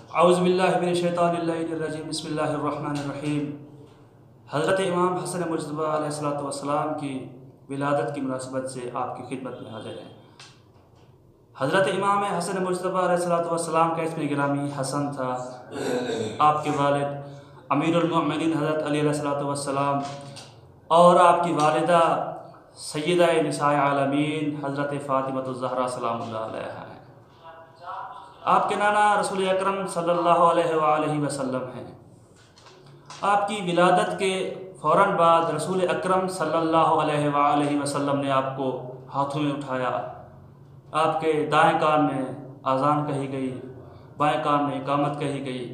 औज़ुबिल्लाहिमिनश्शैतानिर्रजीम बिस्मिल्लाहिर्रहमानिर्रहीम। हज़रत इमाम हसन मुज्तबा अलैहिस्सलाम की विलादत की मुनासबत से आपकी खिदमत में हाजिर हैं। हज़रत इमाम हसन मुज्तबा अलैहिस्सलाम का इसमें गिरामी हसन था। आपके वालिद अमीरुल मोमिनीन हज़रत अली अलैहिस्सलाम और आपकी वालिदा सय्यदा निसाए आलमीन हज़रत फ़ातिमतुज़ ज़हरा सलामुल्लाह अलैहा हैं। आपके नाना रसूल अकरम सल्लल्लाहु अलैहि वसल्लम हैं। आपकी विलादत के फ़ौरन बाद रसूल अकरम सल्लल्लाहु अलैहि वसल्लम ने आपको हाथों में उठाया। आपके दाएं कान में आज़ान कही गई, बाएं कान में इकामत कही गई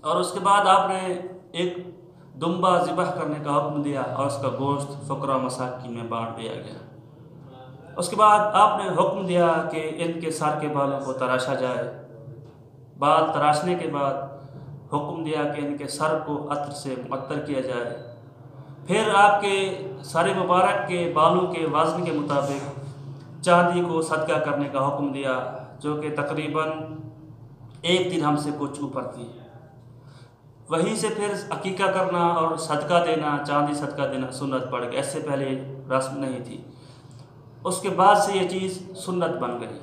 और उसके बाद आपने एक दुम्बा ज़िबह करने का हुक्म दिया और उसका गोश्त फ़ुक़रा मसाकीन में बांट दिया गया। उसके बाद आपने हुक्म दिया कि इनके सर के बालों को तराशा जाए। बाल तराशने के बाद हुक्म दिया कि इनके सर को अत्र से मुअत्तर किया जाए। फिर आपके सर मुबारक के बालों के वज़न के मुताबिक चांदी को सदका करने का हुक्म दिया, जो कि तकरीबन 1 दिरहम से कुछ ऊपर थी। वहीं से फिर अकीका करना और सदका देना, चांदी सदका देना सुन्नत पड़ गई। इससे पहले रस्म नहीं थी। उसके बाद से ये चीज़ सुन्नत बन गई।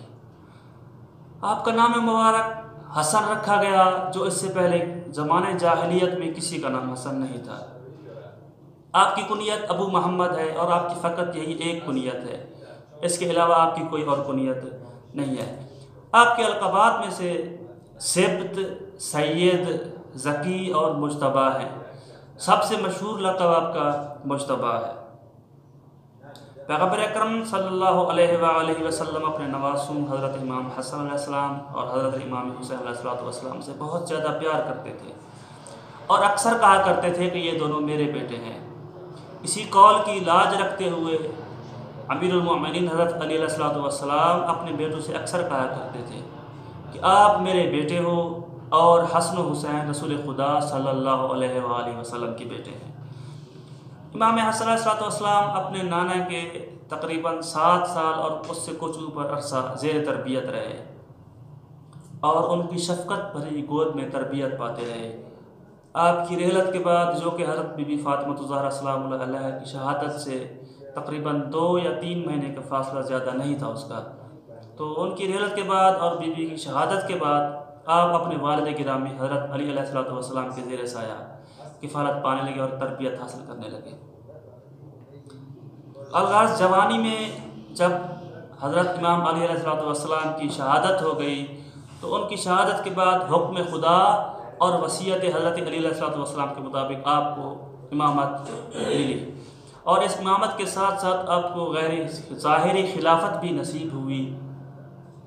आपका नाम मुबारक हसन रखा गया, जो इससे पहले ज़माने जाहिलियत में किसी का नाम हसन नहीं था। आपकी कुनियत अबू मोहम्मद है और आपकी फ़कत यही एक कुनियत है, इसके अलावा आपकी कोई और कुनियत नहीं है। आपके अलक़ाबात में से सिब्त, सैयद, ज़की और मुज्तबा है। सबसे मशहूर लक़ब आपका मुज्तबा है। पैगम्बर अकरम सल्लल्लाहु अलैहि वसल्लम अपने नवासों हज़रत इमाम हसन अलैहिस्सलाम और हज़रत इमाम हुसैन अलैहिस्सलाम से बहुत ज़्यादा प्यार करते थे और अक्सर कहा करते थे कि ये दोनों मेरे बेटे हैं। इसी कौल की लाज रखते हुए अमीरुल मोमिनीन हज़रत अली अलैहिस्सलाम अपने बेटों से अक्सर कहा करते थे कि आप मेरे बेटे हो और हसन हुसैन रसूल खुदा सल्लल्लाहु अलैहि वसल्लम के बेटे हैं। इमाम हसन अलैहिस्सलाम अपने नाना के तकरीबन 7 साल और उससे कुछ ऊपर अरसा ज़ेर तरबियत रहे और उनकी शफ़क़त भरी गोद में तरबियत पाते रहे। आपकी रहलत के बाद, जो कि हज़रत बीबी फ़ातिमतुज़ ज़हरा सलामुल्लाह अलैहा की शहादत से तकरीबन 2 या 3 महीने का फ़ासला ज़्यादा नहीं था उसका, तो उनकी रहलत के बाद और बीबी की शहादत के बाद आप अपने वालिद गिरामी हज़रत अली अलैहिस्सलाम के ज़ेर साया किफ़ालत पाने लगे और तरबियत हासिल करने लगे। अलगाज़ जवानी में जब हज़रत इमाम अली अलैहिस्सलाम की शहादत हो गई, तो उनकी शहादत के बाद हुक्म खुदा और वसीयत हज़रत अली अलैहिस्सलाम के मुताबिक आपको इमामत मिली और इस इमामत के साथ साथ आपको गैर ज़ाहिरी खिलाफत भी नसीब हुई,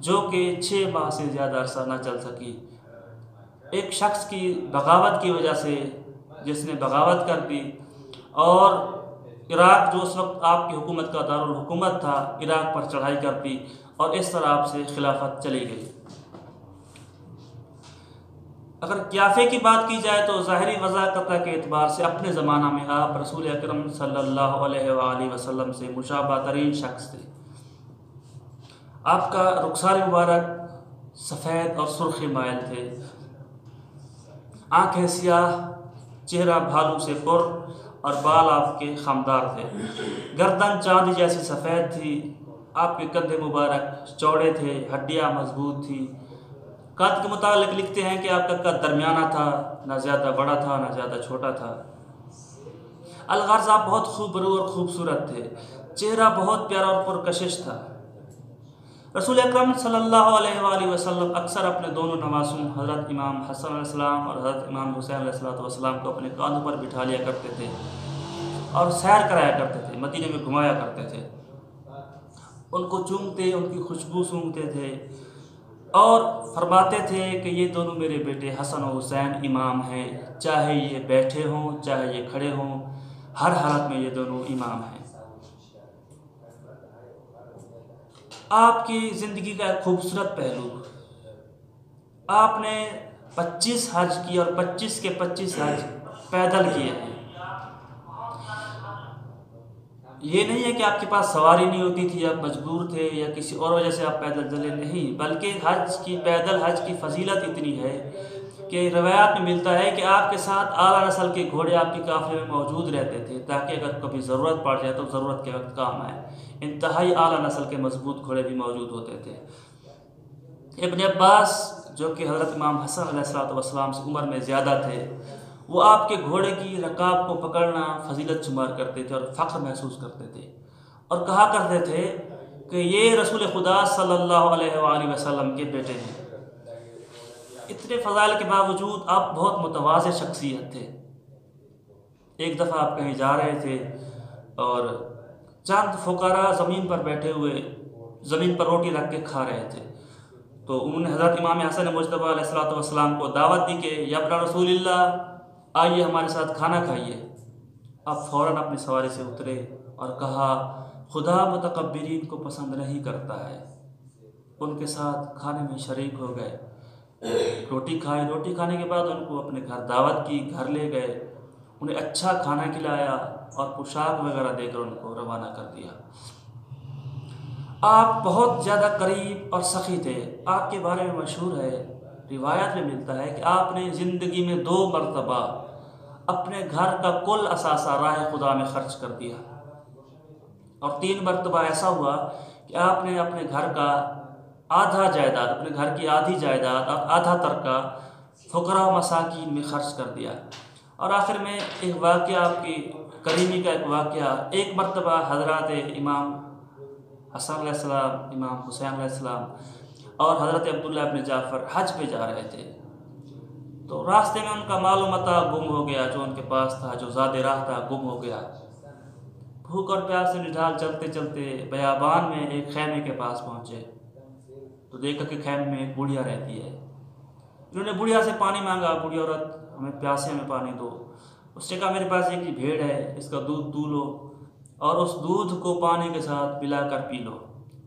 जो कि 6 माह से ज़्यादा अरसा न चल सकी। एक शख्स की बगावत की वजह से, जिसने बगावत कर दी और इराक़, जो उस वक्त आपकी हुकूमत का दारुल हुकूमत था, इराक़ पर चढ़ाई कर दी और इस तरह आपसे खिलाफत चली गई। अगर क़ियाफ़े की बात की जाए तो ज़ाहिरी वज़ाक़त के एतबार से अपने ज़माना में आप रसूल अकरम सल्लल्लाहु अलैहि वसल्लम से मुशाबह तरीन शख्स थे। आपका रुख़सार मुबारक सफ़ेद और सुर्ख़ माइल थे, आँखें सियाह, चेहरा भालू से पुर और बाल आपके खमदार थे। गर्दन चांदी जैसी सफ़ेद थी। आपके कंधे मुबारक चौड़े थे, हड्डियाँ मजबूत थी। कद के मुताबिक लिखते हैं कि आपका कद दरमियाना था, ना ज़्यादा बड़ा था ना ज़्यादा छोटा था। अलगाज़ आप बहुत खूबरू और ख़ूबसूरत थे। चेहरा बहुत प्यारा और पुरकशिश था। रसूल अकरम सल्लल्लाहु अलैहि वसल्लम अक्सर अपने दोनों नवासों हज़रत इमाम हसन अलैहिस्सलाम और हज़रत इमाम हुसैन अलैहिस्सलाम को अपने कांधों पर बिठा लिया करते थे और सैर कराया करते थे, मदीने में घुमाया करते थे। उनको चूमते, उनकी खुशबू सूंघते थे और फरमाते थे कि ये दोनों मेरे बेटे हसन और हुसैन इमाम हैं, चाहे ये बैठे हों चाहे ये खड़े हों, हर हालत में ये दोनों इमाम हैं। आपकी ज़िंदगी का एक खूबसूरत पहलू, आपने 25 हज किए और 25 के 25 हज पैदल किए हैं। ये नहीं है कि आपके पास सवारी नहीं होती थी, आप मजबूर थे या किसी और वजह से आप पैदल चले, नहीं, बल्कि पैदल हज की फजीलत इतनी है कि रवायात में मिलता है कि आपके साथ आला नस्ल के घोड़े आपके काफ़िले में मौजूद रहते थे, ताकि अगर कभी ज़रूरत पड़ जाए तो ज़रूरत के वक्त काम आए। इंतहाई आला नस्ल के मजबूत घोड़े भी मौजूद होते थे। इब्न अब्बास जो कि हज़रत इमाम हसन अलैहिस्सलाम से उम्र में ज़्यादा थे, वो आपके घोड़े की रकाब को पकड़ना फजीलत शुमार करते थे और फ़ख्र महसूस करते थे, और कहा करते थे कि ये रसूल खुदा सल्लल्लाहु अलैहि वसल्लम के बेटे हैं। इतने फ़ज़ाइल के बावजूद आप बहुत मुतवाज़े शख्सियत थे। एक दफ़ा आप कहीं जा रहे थे और चंद फ़ुक़रा ज़मीन पर बैठे हुए ज़मीन पर रोटी रख के खा रहे थे, तो उन्होंने हज़रत इमाम हसन मुज्तबा अलैहिस्सलाम को दावत दी कि या इब्न रसूलिल्लाह, आइए हमारे साथ खाना खाइए। आप फ़ौरन अपनी सवारी से उतरे और कहा, खुदा मुतकब्बिरीन को पसंद नहीं करता है। उनके साथ खाने में शरीक हो गए, रोटी खाई। रोटी खाने के बाद उनको अपने घर दावत की, घर ले गए, उन्हें अच्छा खाना खिलाया और पोशाक वगैरह देकर उनको रवाना कर दिया। आप बहुत ज़्यादा करीब और सखी थे। आपके बारे में मशहूर है, रिवायत में मिलता है कि आपने ज़िंदगी में 2 मरतबा अपने घर का कुल असासा राह खुदा में खर्च कर दिया, और 3 मरतबा ऐसा हुआ कि आपने अपने घर का आधा जायदाद, अपने घर की आधी जायदाद, आधा तरका फ़ुक़रा मसाकीन में खर्च कर दिया। और आखिर में एक वाक़या, आपकी करीमी का एक वाक़या, एक मरतबा हज़रत इमाम हसन अलैहिस्सलाम, इमाम हुसैन अलैहिस्सलाम और हज़रत अब्दुल्लाह इब्न जाफ़र हज पे जा रहे थे, तो रास्ते में उनका मालूम मता गुम हो गया, जो उनके पास था, जो ज़ादे राह था, गुम हो गया। भूख और प्यास से निढाल चलते चलते बयाबान में एक खैमे के पास पहुँचे, तो देखा कि खैमे में एक बुढ़िया रहती है। उन्होंने बुढ़िया से पानी मांगा, बुढ़िया औरत, हमें प्यासे, हमें पानी दो। उसने कहा, मेरे पास एक भेड़ है, इसका दूध दू लो और उस दूध को पानी के साथ मिलाकर पी लो।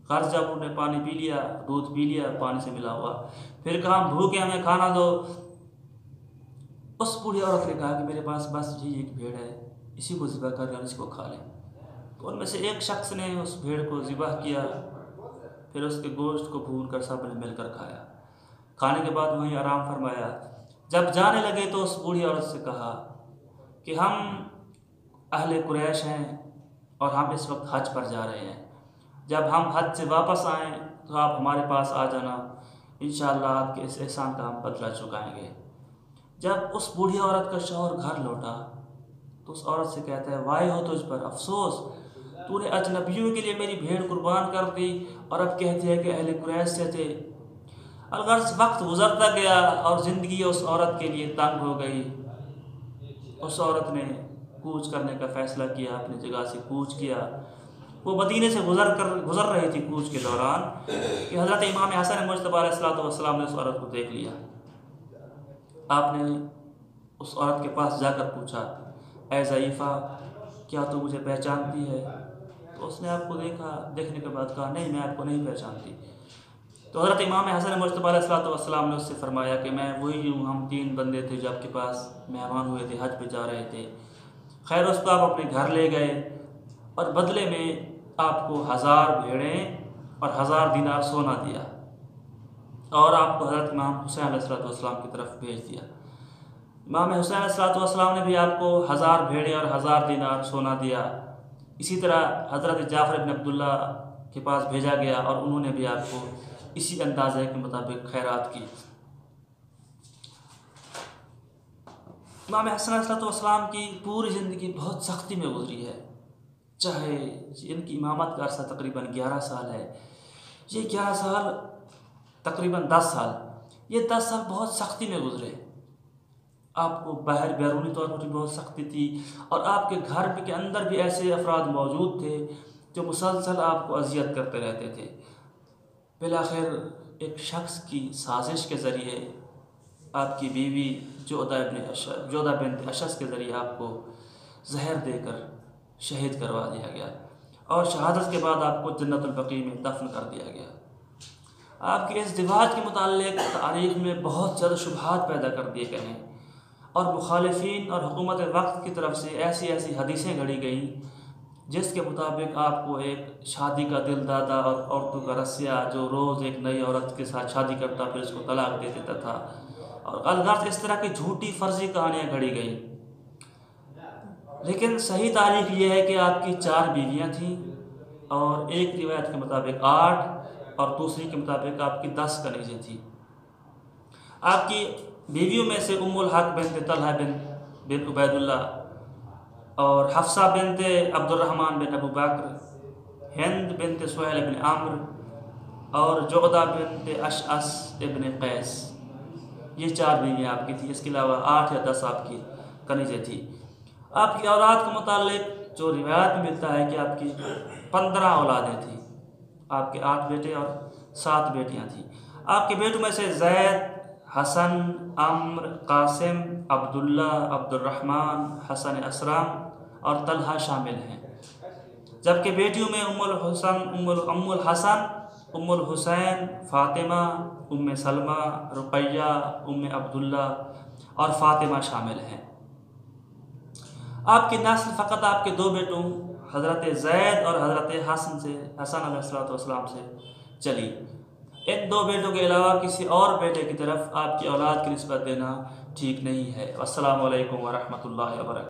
खैर जब उन्होंने पानी पी लिया, दूध पी लिया पानी से मिला हुआ, फिर कहा, भूखे, हमें खाना दो। उस बूढ़ी औरत ने कहा कि मेरे पास बस यही एक भेड़ है, इसी को ज़िबा कर और इसको खा लें। तो उनमें से एक शख्स ने उस भेड़ को ज़िबा किया, फिर उसके गोश्त को भून कर सब ने मिलकर खाया। खाने के बाद वहीं आराम फरमाया। जब जाने लगे तो उस बूढ़ी औरत से कहा कि हम अहले कुरैश हैं और हम इस वक्त हज पर जा रहे हैं, जब हम हज से वापस आएँ तो आप हमारे पास आ जाना, इंशाअल्लाह आपके इस एहसान का हम बदला चुकाएँगे। जब उस बूढ़ी औरत का शौहर घर लौटा तो उस औरत से कहता है, वाह हो तुझ पर, अफसोस, तूने अजनबियों के लिए मेरी भेड़ कुर्बान कर दी और अब कहते हैं कि अहले कुरैश से थे। अलगर्ज वक्त गुजरता गया और ज़िंदगी उस औरत के लिए तंग हो गई। उस औरत ने कूच करने का फ़ैसला किया, अपनी जगह से कूच किया। वो मदीने से गुज़र रही थी कूच के दौरान कि हज़रत इमाम हसन मुज्तबा अलैहिस्सलाम ने उस औरत को देख लिया। आपने उस औरत के पास जाकर पूछा, ऐ ज़ईफ़ा, क्या तू मुझे पहचानती है? तो उसने आपको देखने के बाद कहा, नहीं, मैं आपको नहीं पहचानती। तो हज़रत इमाम हसन मुज्तबा अलैहिस्सलाम ने उससे फरमाया कि मैं वही हूँ, हम 3 बंदे थे जो आपके पास मेहमान हुए थे, हज पे जा रहे थे। खैर उसको आप अपने घर ले गए और बदले में आपको 1000 भेड़ें और 1000 दिनार सोना दिया और आपको हज़रत इमाम हुसैन अलैहिस्सलाम की तरफ भेज दिया। इमाम हुसैन अलैहिस्सलाम ने भी आपको 1000 भेड़ें और 1000 दिनार सोना दिया। इसी तरह हज़रत जाफ़र इब्न अब्दुल्लाह के पास भेजा गया और उन्होंने भी आपको इसी अंदाज़े के मुताबिक खैरात की। इमाम हसन अलैहिस्सलाम की पूरी ज़िंदगी बहुत सख्ती में गुजरी है। चाहे इनकी इमामत का अर्सा तकरीबन 11 साल है, ये 11 साल तकरीबन 10 साल, ये 10 साल बहुत सख्ती में गुजरे। आपको बाहर बैरूनी तौर पर भी बहुत सख्ती थी और आपके घर के अंदर भी ऐसे अफराद मौजूद थे जो मुसलसल आपको अजियत करते रहते थे। बिलाखिर एक शख्स की साजिश के ज़रिए आपकी बीवी जोधा बिन्त अशस के ज़रिए आपको जहर देकर शहीद करवा दिया गया और शहादत के बाद आपको जन्नतुल बकी में दफन कर दिया गया। आपके इस दिवाज के मुताल्लिक़ तारीख़ में बहुत ज़्यादा शुबहात पैदा कर दिए गए हैं और मुखालिफिन और हुकूमत वक्त की तरफ से ऐसी ऐसी हदीसें गढ़ी गई जिसके मुताबिक आपको एक शादी का दिल दादा और औरतों का रसिया जो रोज़ एक नई औरत के साथ शादी करता फिर उसको तलाक दे देता था, और अलगार इस तरह की झूठी फर्जी कहानियाँ घड़ी गई। लेकिन सही तारीख ये है कि आपकी 4 बीवियाँ थीं, और एक रिवायत के मुताबिक 8 और दूसरी के मुताबिक आपकी 10 कनीज़ें थीं। आपकी बीवियों में से उम्मुल हक बिनते तलहा बिन उबैदुल्लाह और हफ्सा बिनते अब्दुर्रहमान बिन अबू बकर, हिंद बिनते सुहैल बिन आम्र और जुगदा बिनते अशअस इब्न कैस, ये 4 बीवियाँ आपकी थी। इसके अलावा 8 या 10 आपकी कनीज़ें थी। आपकी औलाद के मुतालिक जो रिवायत में मिलता है कि आपकी 15 औलादें थी। आपके 8 बेटे और 7 बेटियां थी। आपके बेटों में से जैद, हसन, अम्र, कासिम, अब्दुल्ला, अब्दुर्रहमान, हसन असराम और तलहा शामिल हैं। जबकि बेटियों में उम्मुल हसन, उम्मुल हुसैन, फ़ातिमा, उम्मे सलमा, रुक़ैया, उम्मे अब्दुल्ला और फ़ातिमा शामिल हैं। आपकी नस्ल फ़कत आपके 2 बेटों हज़रत ज़ैद और हज़रत हसन अलैहिस्सलाम से चली। इन 2 बेटों के अलावा किसी और बेटे की तरफ आपकी औलाद की निस्बत देना ठीक नहीं है। अस्सलामु अलैकुम व रहमतुल्लाहि व बरकातहू।